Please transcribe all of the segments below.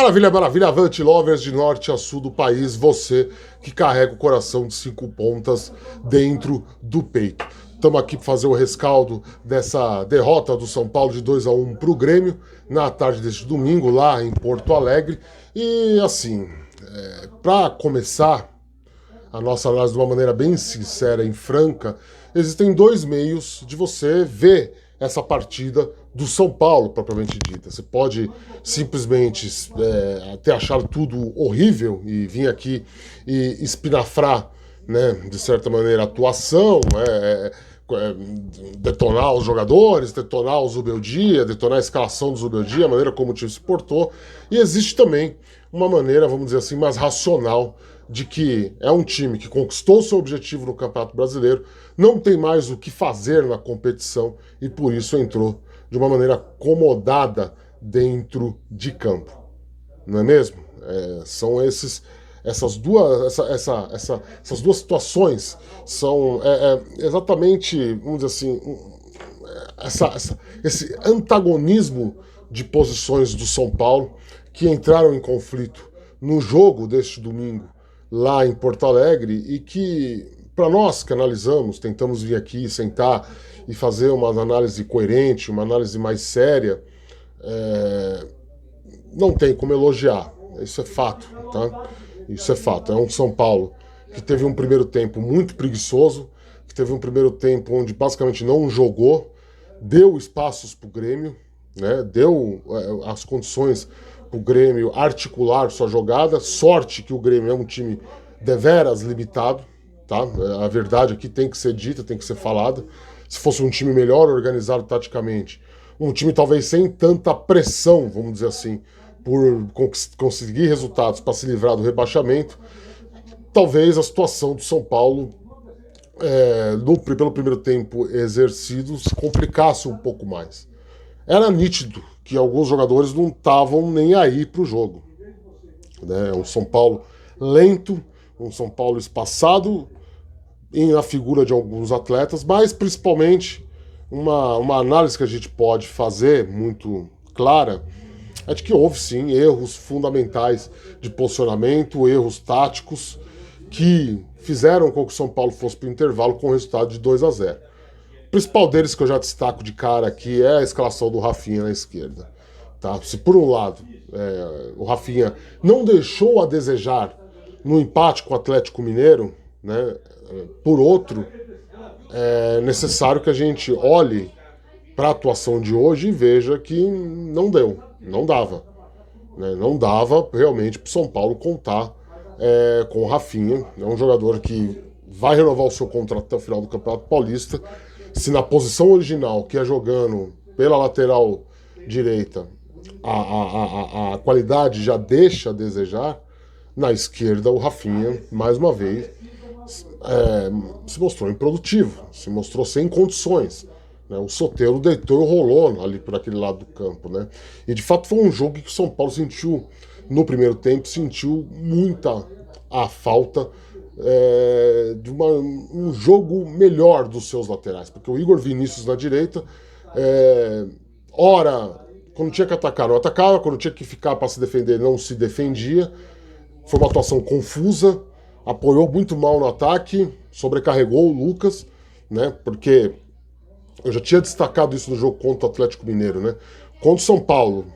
Maravilha, maravilha, avante lovers de norte a sul do país, você que carrega o coração de 5 pontas dentro do peito. Estamos aqui para fazer o rescaldo dessa derrota do São Paulo de 2-1 para o Grêmio na tarde deste domingo lá em Porto Alegre. E assim, para começar a nossa análise de uma maneira bem sincera e franca, existem dois meios de você ver essa partida do São Paulo, propriamente dita. Você pode simplesmente até achar tudo horrível e vir aqui e espinafrar, né, de certa maneira, a atuação, detonar os jogadores, detonar o Zubeldia, detonar a escalação do Zubeldia, a maneira como o time se portou. E existe também uma maneira, vamos dizer assim, mais racional de que é um time que conquistou seu objetivo no Campeonato Brasileiro, não tem mais o que fazer na competição e por isso entrou de uma maneira acomodada dentro de campo. Não é mesmo? São essas duas situações, são exatamente, vamos dizer assim, esse antagonismo de posições do São Paulo que entraram em conflito no jogo deste domingo lá em Porto Alegre e que, para nós que analisamos, tentamos vir aqui, sentar e fazer uma análise coerente, uma análise mais séria, não tem como elogiar. Isso é fato, tá? Isso é fato. É um São Paulo que teve um primeiro tempo muito preguiçoso, que teve um primeiro tempo onde basicamente não jogou, deu espaços para o Grêmio, né? Deu as condições para o Grêmio articular sua jogada. Sorte que o Grêmio é um time deveras limitado, tá? A verdade aqui tem que ser dita, tem que ser falada. Se fosse um time melhor organizado taticamente, um time talvez sem tanta pressão, vamos dizer assim, por conseguir resultados para se livrar do rebaixamento, talvez a situação do São Paulo, pelo primeiro tempo exercido, se complicasse um pouco mais. Era nítido que alguns jogadores não estavam nem aí para o jogo. Né? Um São Paulo lento, um São Paulo espaçado na figura de alguns atletas, mas principalmente uma análise que a gente pode fazer muito clara é de que houve sim erros fundamentais de posicionamento, erros táticos que fizeram com que o São Paulo fosse para o intervalo com o resultado de 2-0. O principal deles que eu já destaco de cara aqui é a escalação do Rafinha na esquerda. Tá? Se por um lado o Rafinha não deixou a desejar no empate com o Atlético Mineiro, né? Por outro, é necessário que a gente olhe para a atuação de hoje e veja que não deu, não dava. Né? Não dava realmente para o São Paulo contar com o Rafinha. É um jogador que vai renovar o seu contrato até o final do Campeonato Paulista. Se na posição original, que é jogando pela lateral direita, a qualidade já deixa a desejar, na esquerda o Rafinha, mais uma vez, se mostrou improdutivo, se mostrou sem condições. Né? O Soteldo deitou e rolou ali por aquele lado do campo. Né? E de fato foi um jogo que o São Paulo sentiu, no primeiro tempo, sentiu muita a falta de um jogo melhor dos seus laterais, porque o Igor Vinícius na direita, ora, quando tinha que atacar, não atacava, quando tinha que ficar para se defender, não se defendia. Foi uma atuação confusa, apoiou muito mal no ataque, sobrecarregou o Lucas, né? Porque eu já tinha destacado isso no jogo contra o Atlético Mineiro, né? Quando o São Paulo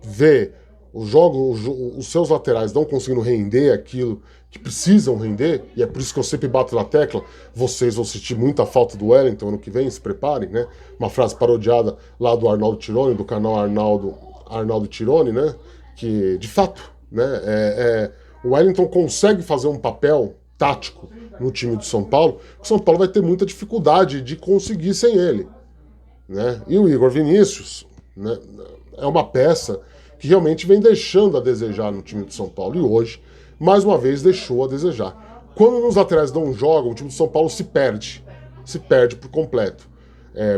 vê os seus laterais não conseguindo render aquilo que precisam render, e é por isso que eu sempre bato na tecla, vocês vão sentir muita falta do Wellington ano que vem, se preparem, né? Uma frase parodiada lá do Arnaldo Tironi, do canal Arnaldo Tironi, né? Que, de fato, né, o Wellington consegue fazer um papel tático no time do São Paulo, o São Paulo vai ter muita dificuldade de conseguir sem ele. Né? E o Igor Vinícius, né, é uma peça que realmente vem deixando a desejar no time do São Paulo, e hoje, mais uma vez, deixou a desejar. Quando os laterais não jogam, o time do São Paulo se perde por completo.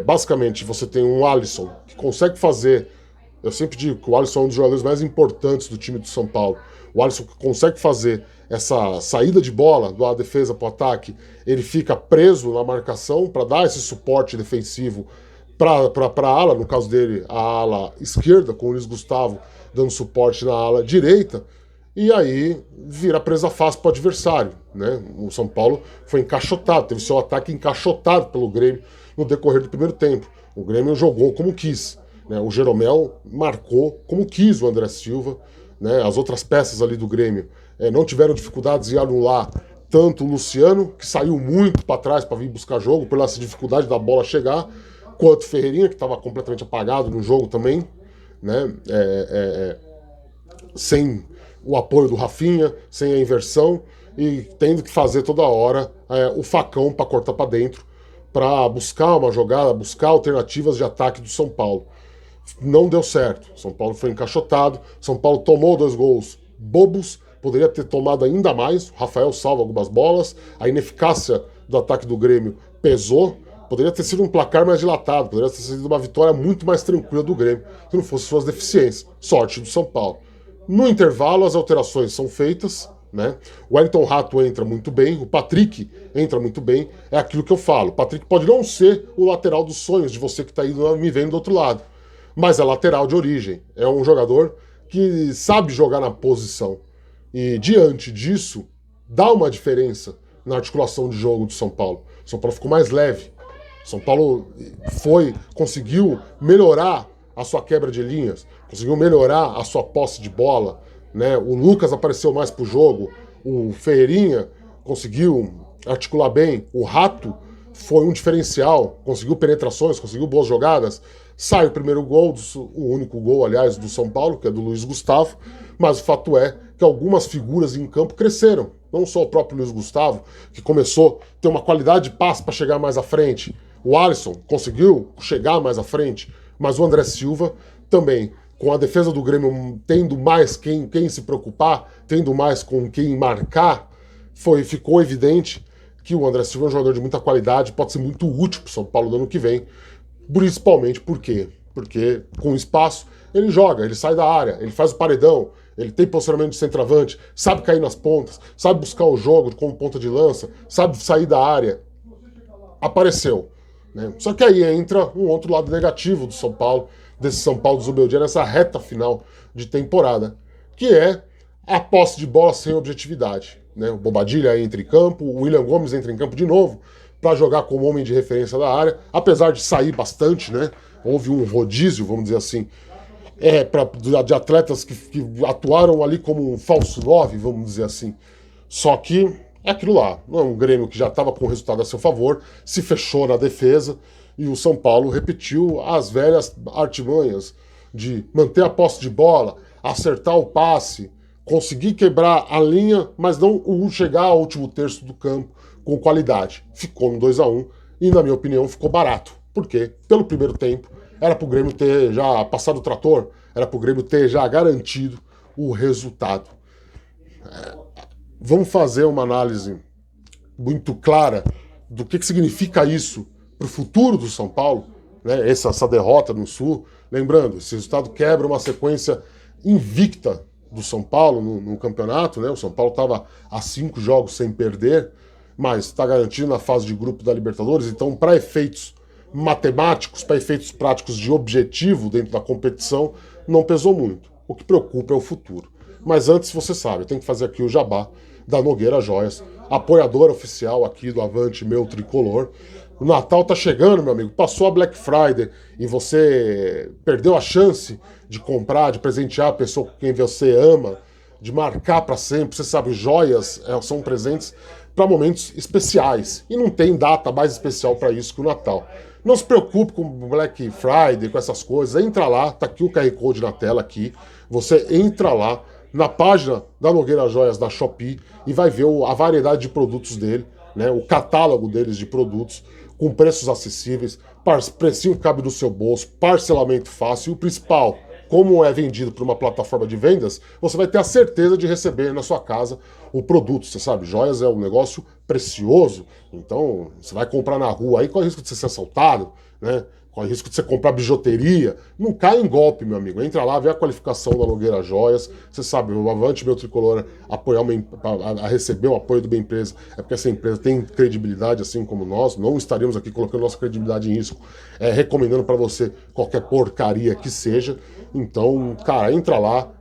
Basicamente, você tem um Alisson que consegue fazer. Eu sempre digo que o Alisson é um dos jogadores mais importantes do time do São Paulo. O Alisson consegue fazer essa saída de bola da defesa para o ataque, ele fica preso na marcação para dar esse suporte defensivo para a ala, no caso dele, a ala esquerda, com o Luiz Gustavo dando suporte na ala direita, e aí vira presa fácil para o adversário, né? O São Paulo foi encaixotado, teve seu ataque encaixotado pelo Grêmio no decorrer do primeiro tempo. O Grêmio jogou como quis, né? O Jeromel marcou como quis o André Silva, né? As outras peças ali do Grêmio não tiveram dificuldades em anular tanto o Luciano, que saiu muito para trás para vir buscar jogo, pela essa dificuldade da bola chegar, quanto o Ferreirinha, que estava completamente apagado no jogo também, né? Sem o apoio do Rafinha, sem a inversão, e tendo que fazer toda hora o facão para cortar para dentro, para buscar uma jogada, buscar alternativas de ataque do São Paulo. Não deu certo. São Paulo foi encaixotado, São Paulo tomou 2 gols bobos, poderia ter tomado ainda mais, o Rafael salva algumas bolas, a ineficácia do ataque do Grêmio pesou, poderia ter sido um placar mais dilatado, poderia ter sido uma vitória muito mais tranquila do Grêmio, se não fosse suas deficiências. Sorte do São Paulo. No intervalo, as alterações são feitas, né? O Wellington Rato entra muito bem, o Patrick entra muito bem, é aquilo que eu falo. O Patrick pode não ser o lateral dos sonhos de você que está indo me vendo do outro lado, mas é lateral de origem, é um jogador que sabe jogar na posição. E diante disso, dá uma diferença na articulação de jogo do São Paulo. O São Paulo ficou mais leve. O São Paulo conseguiu melhorar a sua quebra de linhas, conseguiu melhorar a sua posse de bola, né? O Lucas apareceu mais pro jogo, o Ferreirinha conseguiu articular bem, o Rato foi um diferencial, conseguiu penetrações, conseguiu boas jogadas. Sai o primeiro gol, o único gol, aliás, do São Paulo, que é do Luiz Gustavo, mas o fato é que algumas figuras em campo cresceram. Não só o próprio Luiz Gustavo, que começou a ter uma qualidade de passe para chegar mais à frente. O Alisson conseguiu chegar mais à frente, mas o André Silva também, com a defesa do Grêmio tendo mais quem se preocupar, tendo mais com quem marcar, ficou evidente que o André Silva é um jogador de muita qualidade, pode ser muito útil para o São Paulo no ano que vem. Principalmente por quê? Porque com espaço ele joga, ele sai da área, ele faz o paredão, ele tem posicionamento de centroavante, sabe cair nas pontas, sabe buscar o jogo como ponta de lança, sabe sair da área. Apareceu, né? Só que aí entra um outro lado negativo do São Paulo, desse São Paulo do Zubeldia nessa reta final de temporada, que é a posse de bola sem objetividade, né? O Bobadilla entra em campo, o William Gomes entra em campo de novo, para jogar como homem de referência da área, apesar de sair bastante, né? Houve um rodízio, vamos dizer assim, de atletas que atuaram ali como um falso 9, vamos dizer assim. Só que é aquilo lá, não é um Grêmio que já estava com o resultado a seu favor, se fechou na defesa, e o São Paulo repetiu as velhas artimanhas de manter a posse de bola, acertar o passe, conseguir quebrar a linha, mas não chegar ao último terço do campo com qualidade. Ficou no 2-1 e, na minha opinião, ficou barato. Por quê? Pelo primeiro tempo, era para o Grêmio ter já passado o trator, era para o Grêmio ter já garantido o resultado. Vamos fazer uma análise muito clara do que significa isso para o futuro do São Paulo, né? Essa derrota no Sul. Lembrando, esse resultado quebra uma sequência invicta do São Paulo no campeonato, né? O São Paulo estava a 5 jogos sem perder, mas está garantido na fase de grupo da Libertadores, então para efeitos matemáticos, para efeitos práticos de objetivo dentro da competição, não pesou muito. O que preocupa é o futuro. Mas antes, você sabe, eu tenho que fazer aqui o jabá da Nogueira Joias, apoiadora oficial aqui do Avante Meu Tricolor. O Natal tá chegando, meu amigo, passou a Black Friday e você perdeu a chance de comprar, de presentear a pessoa com quem você ama, de marcar para sempre. Você sabe, joias são presentes para momentos especiais. E não tem data mais especial para isso que o Natal. Não se preocupe com Black Friday, com essas coisas. Entra lá, tá aqui o QR Code na tela aqui. Você entra lá na página da Nogueira Joias da Shopee e vai ver a variedade de produtos dele, né? O catálogo deles de produtos com preços acessíveis, precinho que cabe no seu bolso, parcelamento fácil e o principal, como é vendido por uma plataforma de vendas, você vai ter a certeza de receber na sua casa o produto. Você sabe, joias é um negócio precioso, então você vai comprar na rua aí, corre o risco de você ser assaltado, né? corre risco de você comprar bijuteria. Não cai em golpe, meu amigo. Entra lá, vê a qualificação da Nogueira Joias. Você sabe, o Avante Meu Tricolor apoiar a receber o apoio de uma empresa é porque essa empresa tem credibilidade, assim como nós. Não estaríamos aqui colocando nossa credibilidade em risco, recomendando para você qualquer porcaria que seja. Então, cara, entra lá.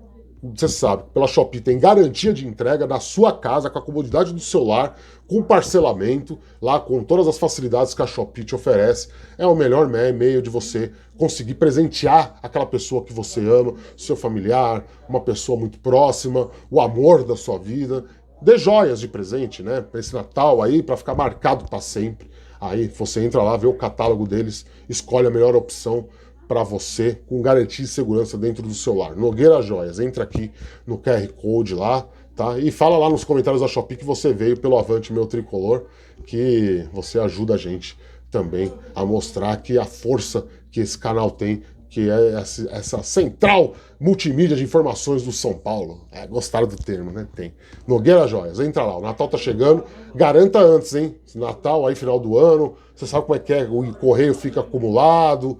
Você sabe, pela Shopee tem garantia de entrega na sua casa, com a comodidade do seu lar, com parcelamento, lá com todas as facilidades que a Shopee te oferece. É o melhor meio de você conseguir presentear aquela pessoa que você ama, seu familiar, uma pessoa muito próxima, o amor da sua vida. Dê joias de presente, né? Para esse Natal aí, para ficar marcado para sempre. Aí você entra lá, vê o catálogo deles, escolhe a melhor opção para você, com garantia e segurança dentro do seu lar. Nogueira Joias, entra aqui no QR Code lá, tá? E fala lá nos comentários da Shopee que você veio pelo Avante Meu Tricolor, que você ajuda a gente também a mostrar que a força que esse canal tem, que é essa central multimídia de informações do São Paulo. Gostaram do termo, né? Tem. Nogueira Joias, entra lá, o Natal tá chegando, garanta antes, hein? Natal aí, final do ano, você sabe como é que é, o correio fica acumulado,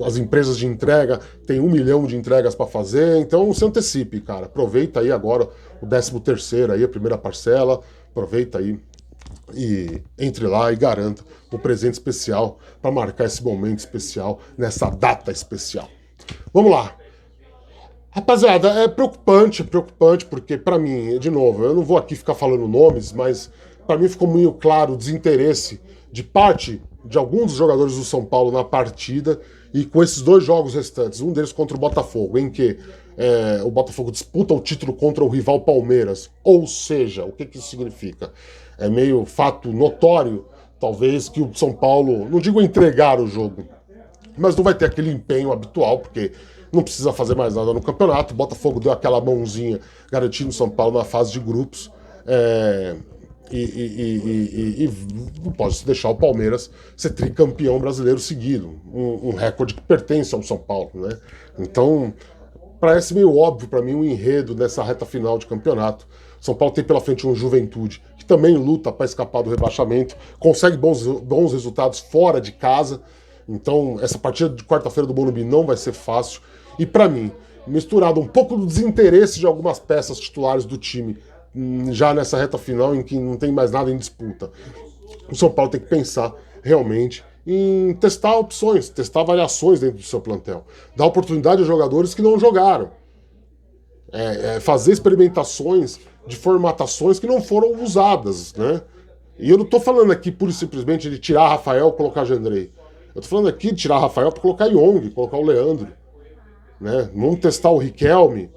as empresas de entrega têm 1 milhão de entregas para fazer, então se antecipe, cara. Aproveita aí agora o 13º aí, a primeira parcela, aproveita aí e entre lá e garanta o presente especial para marcar esse momento especial nessa data especial. Vamos lá. Rapaziada, é preocupante, porque para mim, de novo, eu não vou aqui ficar falando nomes, mas para mim ficou muito claro o desinteresse de parte de alguns dos jogadores do São Paulo na partida, e com esses 2 jogos restantes, um deles contra o Botafogo, em que o Botafogo disputa o título contra o rival Palmeiras. Ou seja, o que isso significa? É meio fato notório, talvez, que o São Paulo, não digo entregar o jogo, mas não vai ter aquele empenho habitual, porque não precisa fazer mais nada no campeonato. O Botafogo deu aquela mãozinha garantindo o São Paulo na fase de grupos. E não pode se deixar o Palmeiras ser tricampeão brasileiro seguido, um recorde que pertence ao São Paulo, né? Então, parece meio óbvio para mim um enredo nessa reta final de campeonato. São Paulo tem pela frente um Juventude que também luta para escapar do rebaixamento, consegue bons resultados fora de casa. Então, essa partida de quarta-feira do Morumbi não vai ser fácil. E para mim, misturado um pouco do desinteresse de algumas peças titulares do time já nessa reta final em que não tem mais nada em disputa, o São Paulo tem que pensar realmente em testar opções, testar variações dentro do seu plantel, dar oportunidade aos jogadores que não jogaram, fazer experimentações de formatações que não foram usadas, né? E eu não estou falando aqui pura e simplesmente de tirar Rafael e colocar Jandrei. Eu estou falando aqui de tirar Rafael para colocar Young, colocar o Leandro, né? Vamos testar o Riquelme,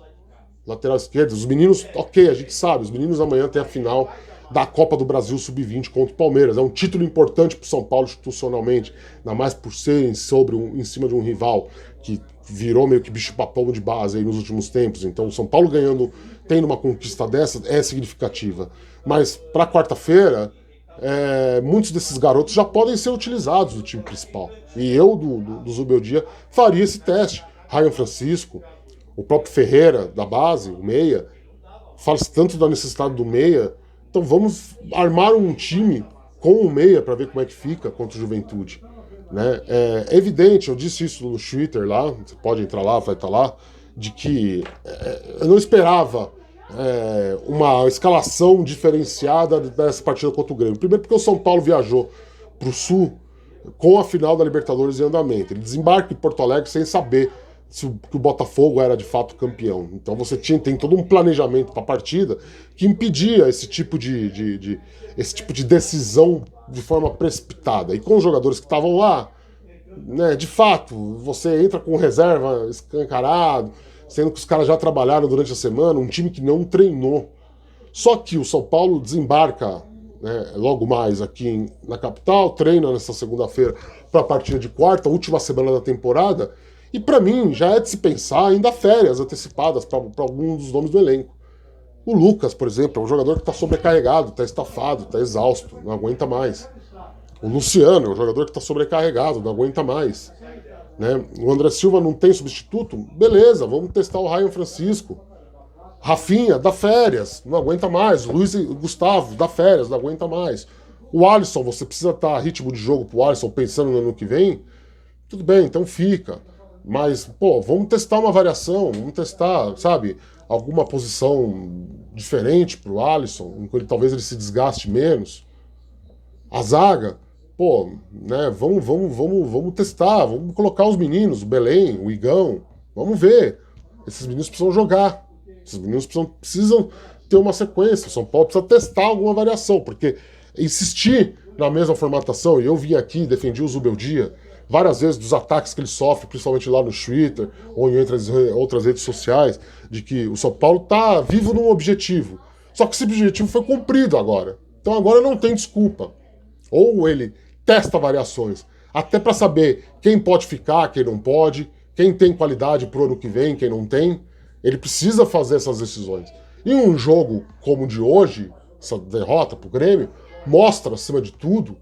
lateral esquerdo. Os meninos, ok, a gente sabe, os meninos amanhã tem a final da Copa do Brasil Sub-20 contra o Palmeiras. É um título importante para o São Paulo institucionalmente, ainda mais por serem em cima de um rival que virou meio que bicho-papão de base aí nos últimos tempos. Então o São Paulo tendo uma conquista dessa é significativa. Mas para quarta-feira, muitos desses garotos já podem ser utilizados no time principal. E eu, do Zubeldia, faria esse teste. Ryan Francisco, o próprio Ferreira, da base, o meia, fala-se tanto da necessidade do meia, então vamos armar um time com o meia para ver como é que fica contra o Juventude. Né? É evidente, eu disse isso no Twitter lá, você pode entrar lá, vai estar lá, de que eu não esperava uma escalação diferenciada dessa partida contra o Grêmio. Primeiro porque o São Paulo viajou para o Sul com a final da Libertadores em andamento. Ele desembarca em Porto Alegre sem saber que o Botafogo era de fato campeão. Então você tem todo um planejamento para a partida que impedia esse tipo de decisão de forma precipitada. E com os jogadores que estavam lá, né, de fato, você entra com reserva escancarado, sendo que os caras já trabalharam durante a semana, um time que não treinou. Só que o São Paulo desembarca, né, logo mais aqui na capital, treina nessa segunda-feira para a partida de quarta, última semana da temporada. E para mim, já é de se pensar ainda férias antecipadas para alguns dos nomes do elenco. O Lucas, por exemplo, é um jogador que está sobrecarregado, está estafado, está exausto, não aguenta mais. O Luciano é um jogador que está sobrecarregado, não aguenta mais. Né? O André Silva não tem substituto? Beleza, vamos testar o Ryan Francisco. Rafinha, dá férias, não aguenta mais. O Luiz Gustavo, dá férias, não aguenta mais. O Alisson, você precisa estar ritmo de jogo pro Alisson pensando no ano que vem? Tudo bem, então fica. Mas, pô, vamos testar uma variação, vamos testar, sabe, alguma posição diferente pro Alisson, em que talvez ele se desgaste menos. A zaga, pô, né, vamos testar, vamos colocar os meninos, o Belém, o Igão, vamos ver. Esses meninos precisam jogar. Esses meninos precisam ter uma sequência. O São Paulo precisa testar alguma variação, porque insistir na mesma formatação, e eu vim aqui e defendi o Zubeldia várias vezes dos ataques que ele sofre, principalmente lá no Twitter ou em outras redes sociais, de que o São Paulo tá vivo num objetivo. Só que esse objetivo foi cumprido agora. Então agora não tem desculpa. Ou ele testa variações, até para saber quem pode ficar, quem não pode, quem tem qualidade pro ano que vem, quem não tem. Ele precisa fazer essas decisões. E um jogo como o de hoje, essa derrota pro Grêmio, mostra, acima de tudo,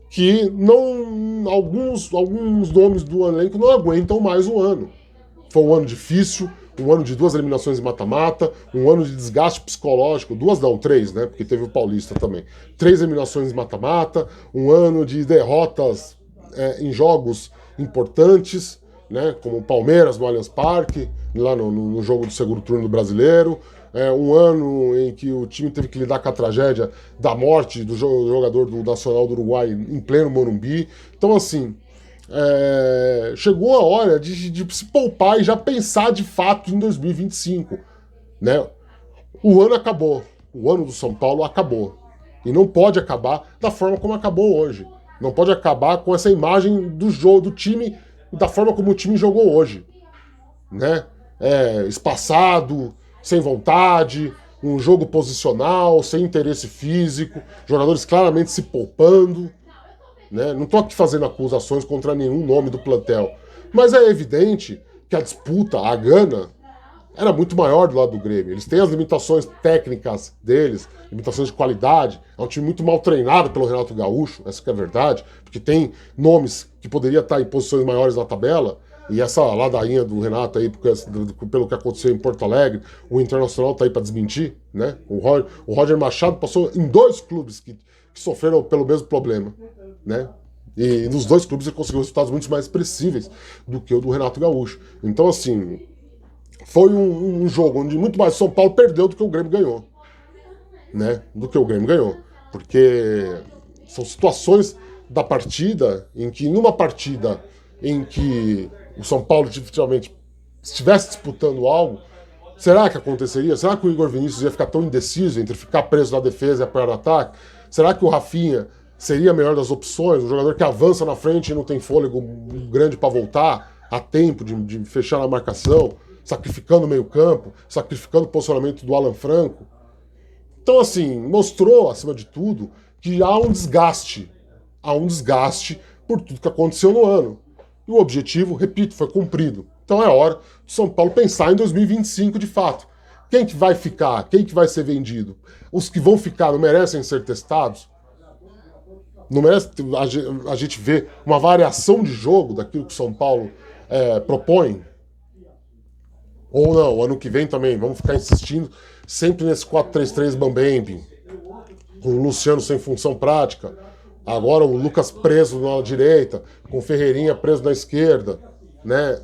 que não alguns nomes do elenco não aguentam mais o ano. Foi um ano difícil, um ano de 2 eliminações em mata-mata, um ano de desgaste psicológico, 2 não, 3, né? Porque teve o Paulista também. 3 eliminações em mata-mata, um ano de derrotas em jogos importantes, né? Como o Palmeiras no Allianz Parque, lá no jogo do segundo turno do Brasileiro. Um ano em que o time teve que lidar com a tragédia da morte do jogador do Nacional do Uruguai em pleno Morumbi. Então, assim, chegou a hora de se poupar e já pensar de fato em 2025. Né? O ano acabou. O ano do São Paulo acabou. E não pode acabar da forma como acabou hoje. Não pode acabar com essa imagem do jogo, do time, da forma como o time jogou hoje. Né? Espaçado, sem vontade, um jogo posicional, sem interesse físico, jogadores claramente se poupando. Né? Não estou aqui fazendo acusações contra nenhum nome do plantel, mas é evidente que a disputa, a gana, era muito maior do lado do Grêmio. Eles têm as limitações técnicas deles, limitações de qualidade. É um time muito mal treinado pelo Renato Gaúcho, essa que é a verdade, porque tem nomes que poderiam estar em posições maiores na tabela. E essa ladainha do Renato aí, pelo que aconteceu em Porto Alegre, o Internacional tá aí para desmentir, né? O Roger Machado passou em 2 clubes que sofreram pelo mesmo problema, né? E nos 2 clubes ele conseguiu resultados muito mais expressíveis do que o do Renato Gaúcho. Então, assim, foi um jogo onde muito mais São Paulo perdeu do que o Grêmio ganhou, né? Do que o Grêmio ganhou. Porque são situações da partida em que, numa partida em que o São Paulo efetivamente estivesse disputando algo, será que aconteceria? Será que o Igor Vinícius ia ficar tão indeciso entre ficar preso na defesa e apoiar no ataque? Será que o Rafinha seria a melhor das opções? Um jogador que avança na frente e não tem fôlego grande para voltar a tempo de fechar na marcação, sacrificando o meio-campo, sacrificando o posicionamento do Alan Franco. Então, assim, mostrou, acima de tudo, que há um desgaste por tudo que aconteceu no ano. E o objetivo, repito, foi cumprido. Então é hora do São Paulo pensar em 2025 de fato. Quem que vai ficar? Quem que vai ser vendido? Os que vão ficar não merecem ser testados? Não merece a gente ver uma variação de jogo daquilo que o São Paulo propõe? Ou não, ano que vem também, vamos ficar insistindo sempre nesse 4-3-3 Mambembe, com o Luciano sem função prática, agora o Lucas preso na direita, com o Ferreirinha preso na esquerda, né?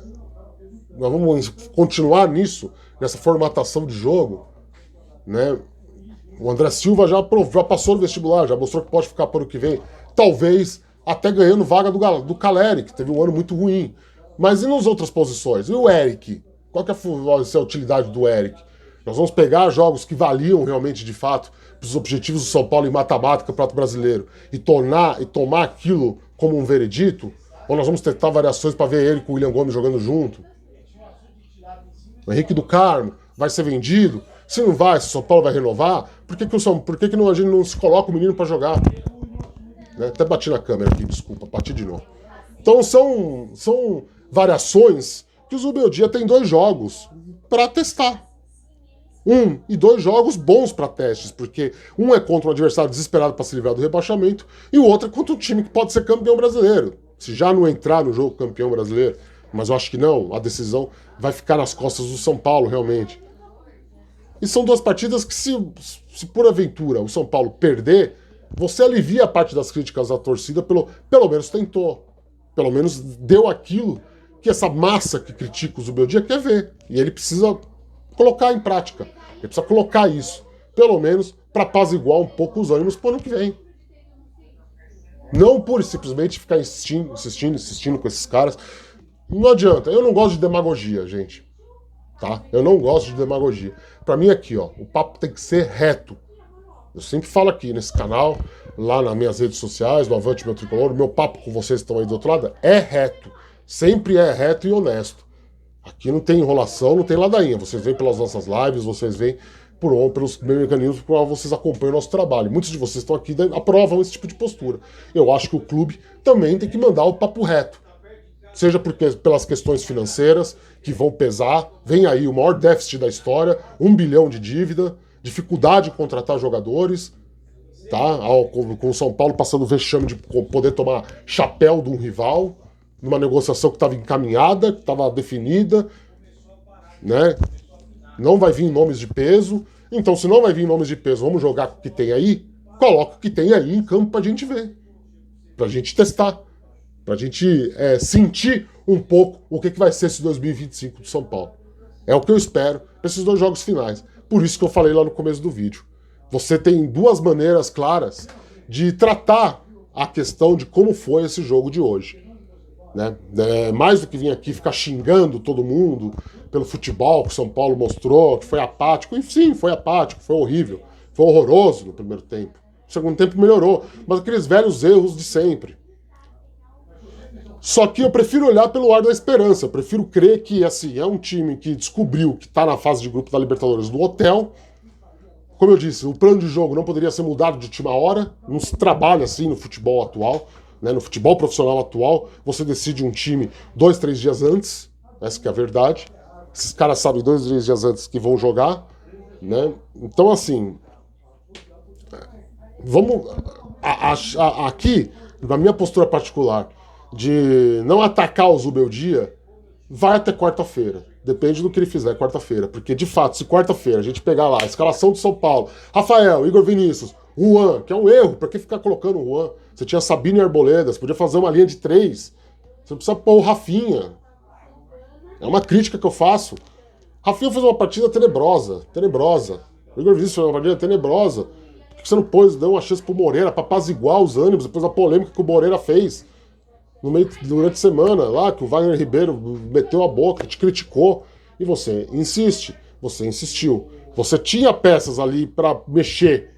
Nós vamos continuar nisso, nessa formatação de jogo, né? O André Silva já passou no vestibular, já mostrou que pode ficar para o ano que vem, talvez até ganhando vaga do Caleri, que teve um ano muito ruim. Mas e nas outras posições? E o Eric? Qual que vai ser a utilidade do Eric? Nós vamos pegar jogos que valiam realmente, de fato, para os objetivos do São Paulo em mata-mata, Campeonato Brasileiro, e tomar aquilo como um veredito? Ou nós vamos tentar variações para ver ele com o William Gomes jogando junto? O Henrique do Carmo vai ser vendido? Se não vai, se o São Paulo vai renovar, por que a gente não se coloca o menino para jogar? Né? Até bati na câmera aqui, desculpa, bati de novo. Então são variações que o Zubeldia tem 2 jogos para testar. 1 e 2 jogos bons para testes, porque um é contra um adversário desesperado para se livrar do rebaixamento e o outro é contra um time que pode ser campeão brasileiro. Se já não entrar no jogo campeão brasileiro, mas eu acho que não, a decisão vai ficar nas costas do São Paulo, realmente. E são 2 partidas que, se por aventura o São Paulo perder, você alivia a parte das críticas da torcida, pelo menos tentou. Pelo menos deu aquilo que essa massa que critica o Zubeldia quer ver. E ele precisa colocar em prática. Ele precisa colocar isso. Pelo menos para apaziguar um pouco os ânimos pro ano que vem. Não por simplesmente ficar insistindo com esses caras. Não adianta. Eu não gosto de demagogia, gente. Tá? Eu não gosto de demagogia. Para mim aqui, ó, o papo tem que ser reto. Eu sempre falo aqui nesse canal, lá nas minhas redes sociais, no Avante Meu Tricolor, o meu papo com vocês que estão aí do outro lado é reto. Sempre é reto e honesto. Aqui não tem enrolação, não tem ladainha. Vocês veem pelas nossas lives, vocês veem pelos mecanismos por qual vocês acompanham o nosso trabalho. Muitos de vocês estão aqui e aprovam esse tipo de postura. Eu acho que o clube também tem que mandar o papo reto. Seja pelas questões financeiras, que vão pesar, vem aí o maior déficit da história, 1 bilhão de dívida, dificuldade em contratar jogadores, tá? Com o São Paulo passando vexame de poder tomar chapéu de um rival, numa negociação que estava encaminhada, que estava definida, né? Não vai vir nomes de peso. Então, se não vai vir nomes de peso, vamos jogar com o que tem aí? Coloca o que tem aí em campo pra gente ver. Pra gente testar. Pra gente sentir um pouco o que vai ser esse 2025 do São Paulo. É o que eu espero para esses 2 jogos finais. Por isso que eu falei lá no começo do vídeo. Você tem 2 maneiras claras de tratar a questão de como foi esse jogo de hoje. Né? Mais do que vir aqui ficar xingando todo mundo pelo futebol que o São Paulo mostrou, que foi apático. E sim, foi apático, foi horrível, foi horroroso no primeiro tempo. No segundo tempo melhorou, mas aqueles velhos erros de sempre. Só que eu prefiro olhar pelo ar da esperança, eu prefiro crer que assim, é um time que descobriu que está na fase de grupo da Libertadores do hotel. Como eu disse, o plano de jogo não poderia ser mudado de última hora, não se trabalha assim no futebol atual. Né, no futebol profissional atual, você decide um time 2, 3 dias antes, essa que é a verdade. Esses caras sabem 2, 3 dias antes que vão jogar, né? Então, assim, vamos aqui, na minha postura particular, de não atacar o Zubeldia, vai até quarta-feira. Depende do que ele fizer quarta-feira. Porque, de fato, se quarta-feira a gente pegar lá a escalação do São Paulo, Rafael, Igor Vinícius, Juan, que é um erro, pra que ficar colocando o Juan? Você tinha Sabino e Arboleda, você podia fazer uma linha de 3. Você não precisa pôr o Rafinha. É uma crítica que eu faço. Rafinha fez uma partida tenebrosa. O Igor Vinícius fez uma partida tenebrosa. Por que você não deu uma chance pro Moreira pra apaziguar os ânimos depois da polêmica que o Moreira fez durante a semana, lá, que o Wagner Ribeiro meteu a boca, te criticou, e você insiste, você insistiu. Você tinha peças ali pra mexer,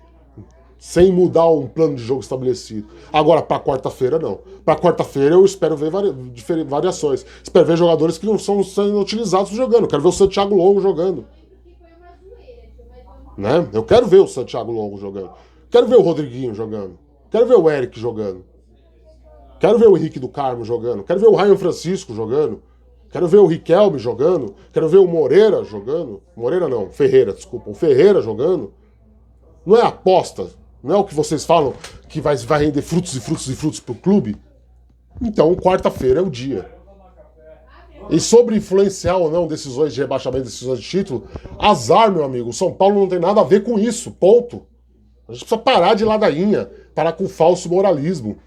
sem mudar um plano de jogo estabelecido. Agora, para quarta-feira, não. Para quarta-feira eu espero ver variações. Espero ver jogadores que não são sendo utilizados jogando. Quero ver o Santiago Longo jogando. Né? Eu quero ver o Santiago Longo jogando. Quero ver o Rodriguinho jogando. Quero ver o Eric jogando. Quero ver o Henrique do Carmo jogando. Quero ver o Ryan Francisco jogando. Quero ver o Riquelme jogando. Quero ver o Moreira jogando. Moreira não, Ferreira, desculpa. O Ferreira jogando. Não é aposta. Não é o que vocês falam que vai render frutos e frutos e frutos pro clube? Então, quarta-feira é o dia. E sobre influenciar ou não decisões de rebaixamento, decisões de título, azar, meu amigo. O São Paulo não tem nada a ver com isso, ponto. A gente precisa parar de ladainha, parar com falso moralismo.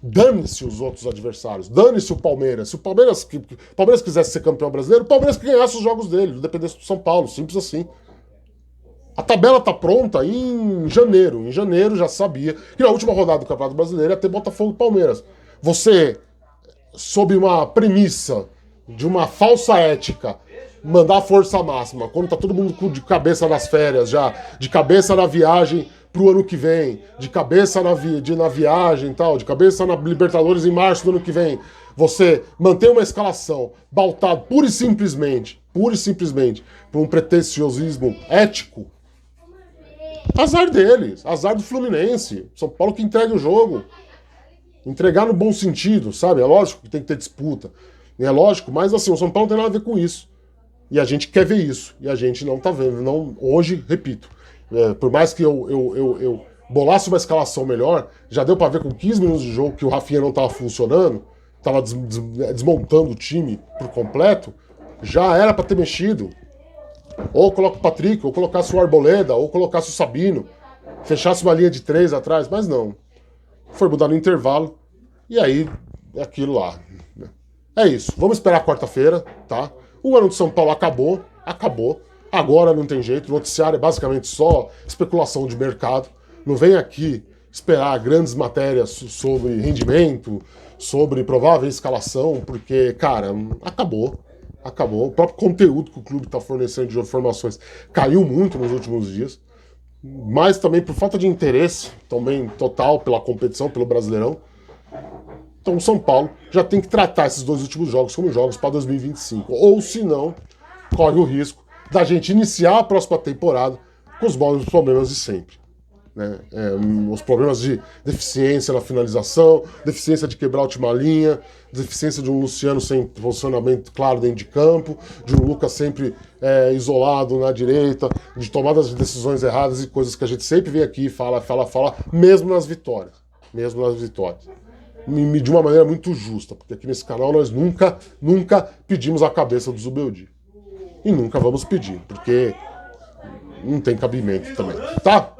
Dane-se os outros adversários, dane-se o Palmeiras. Se o Palmeiras quisesse ser campeão brasileiro, o Palmeiras que ganhasse os jogos dele, independente do São Paulo, simples assim. A tabela tá pronta em janeiro. Em janeiro já sabia que na última rodada do Campeonato Brasileiro ia ter Botafogo e Palmeiras. Você, sob uma premissa de uma falsa ética, mandar a força máxima, quando tá todo mundo de cabeça nas férias já, de cabeça na viagem pro ano que vem, de cabeça na viagem e tal, de cabeça na Libertadores em março do ano que vem, você manter uma escalação pautada pura e simplesmente por um pretensiosismo ético, azar deles, azar do Fluminense. São Paulo que entrega o jogo. Entregar no bom sentido, sabe? É lógico que tem que ter disputa. É lógico, mas assim, o São Paulo não tem nada a ver com isso. E a gente quer ver isso. E a gente não tá vendo. Não, hoje, repito, por mais que eu bolasse uma escalação melhor, já deu pra ver com 15 minutos de jogo que o Rafinha não tava funcionando, tava desmontando o time por completo, já era pra ter mexido. Ou coloca o Patrick, ou colocasse o Arboleda, ou colocasse o Sabino. fechasse uma linha de 3 atrás, mas não. Foi mudar no intervalo, e aí é aquilo lá. É isso, vamos esperar quarta-feira, tá? O ano de São Paulo acabou. Agora não tem jeito, o noticiário é basicamente só especulação de mercado. Não vem aqui esperar grandes matérias sobre rendimento, sobre provável escalação, porque, cara, acabou. O próprio conteúdo que o clube está fornecendo de informações caiu muito nos últimos dias, mas também por falta de interesse, também total pela competição, pelo Brasileirão. Então o São Paulo já tem que tratar esses 2 últimos jogos como jogos para 2025. Ou, se não, corre o risco da gente iniciar a próxima temporada com os mesmos problemas de sempre. Né? Os problemas de deficiência na finalização, deficiência de quebrar a última linha, deficiência de um Luciano sem posicionamento claro dentro de campo, de um Lucas sempre isolado na direita, de tomadas de decisões erradas e coisas que a gente sempre vem aqui e fala, mesmo nas vitórias. De uma maneira muito justa, porque aqui nesse canal nós nunca pedimos a cabeça do Zubeldia. E nunca vamos pedir, porque não tem cabimento também, tá?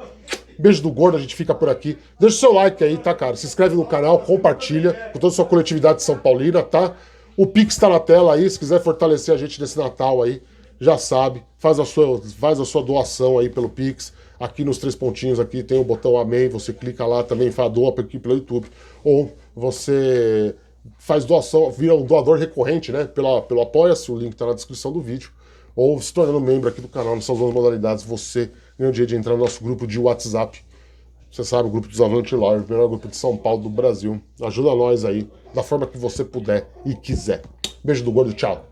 Beijo do gordo, a gente fica por aqui. Deixa o seu like aí, tá, cara? Se inscreve no canal, compartilha com toda a sua coletividade São Paulina, tá? O Pix tá na tela aí, se quiser fortalecer a gente nesse Natal aí, já sabe, faz a sua doação aí pelo Pix. Aqui nos 3 pontinhos aqui tem o botão Amém, você clica lá também, faz doa aqui pelo YouTube. Ou você faz doação, vira um doador recorrente, né? Pelo Apoia-se, o link tá na descrição do vídeo. Ou se tornando membro aqui do canal, nessas 2 modalidades, você ganha o dia de entrar no nosso grupo de WhatsApp. Você sabe, o grupo dos Avante Live, o melhor grupo de São Paulo do Brasil. Ajuda nós aí, da forma que você puder e quiser. Beijo do gordo, tchau.